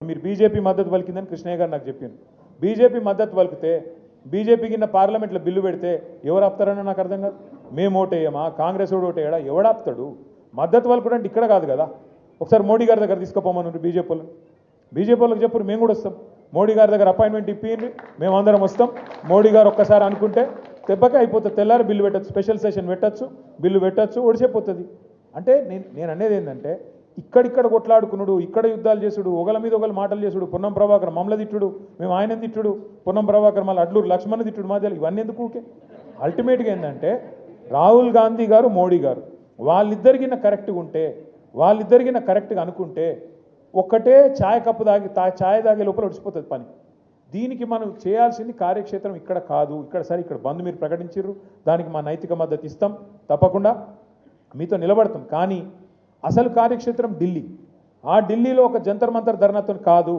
మీరు బీజేపీ మద్దతు పలికిందని కృష్ణయ్య గారు నాకు చెప్పారు. బీజేపీ మద్దతు పలికితే బీజేపీ కింద పార్లమెంట్లో బిల్లు పెడితే ఎవరు ఆపుతారని నాకు అర్థం కాదు. మేము ఓటేయమా, కాంగ్రెస్ వాడు ఓటేయడా, ఎవడు ఆపుతాడు? మద్దతు పలుకుడు అంటే ఇక్కడ కాదు కదా. ఒకసారి మోడీ గారి దగ్గర తీసుకుపోమని బీజేపీ వాళ్ళకి చెప్పరు, మేము కూడా వస్తాం. మోడీ గారి దగ్గర అపాయింట్మెంట్ ఇప్పింది, మేమందరం వస్తాం. మోడీ గారు ఒక్కసారి అనుకుంటే దెబ్బకే అయిపోతుంది. తెల్లారి బిల్లు పెట్టచ్చు, స్పెషల్ సెషన్ పెట్టచ్చు, బిల్లు పెట్టచ్చు, ఒడిసేపోతుంది. అంటే నేను అనేది ఏంటంటే ఇక్కడిక్కడ కొట్లాడుకున్నాడు, ఇక్కడ యుద్ధాలు చేసుడు, ఒకళ్ళ మీద ఒకళ్ళు మాటలు చేసుడు, పొన్నం ప్రభాకర్ మమ్మల్ని తిట్టుడు, మేము ఆయన తిట్టుడు, పొన్నం ప్రభాకర్ మళ్ళీ అడ్లూరు లక్ష్మణ్ తిట్టుడు మధ్యలో ఇవన్నీ ఎందుకు ఊకే? అల్టిమేట్గా ఏంటంటే రాహుల్ గాంధీ గారు, మోడీ గారు వాళ్ళిద్దరికిన కరెక్ట్గా ఉంటే, వాళ్ళిద్దరికిన కరెక్ట్గా అనుకుంటే ఒక్కటే ఛాయ్ కప్పు ఛాయ్ తాగే లోపల ఒడిచిపోతుంది పని. దీనికి మనం చేయాల్సింది కార్యక్షేత్రం ఇక్కడ కాదు. ఇక్కడ బంద్ మీరు ప్రకటించారు, దానికి మా నైతిక మద్దతు ఇస్తాం, తప్పకుండా మీతో నిలబడతాం. కానీ అసలు కార్యక్షేత్రం ఢిల్లీ. ఆ ఢిల్లీలో ఒక జంతర్ మంతర్ ధర్నాతో కాదు.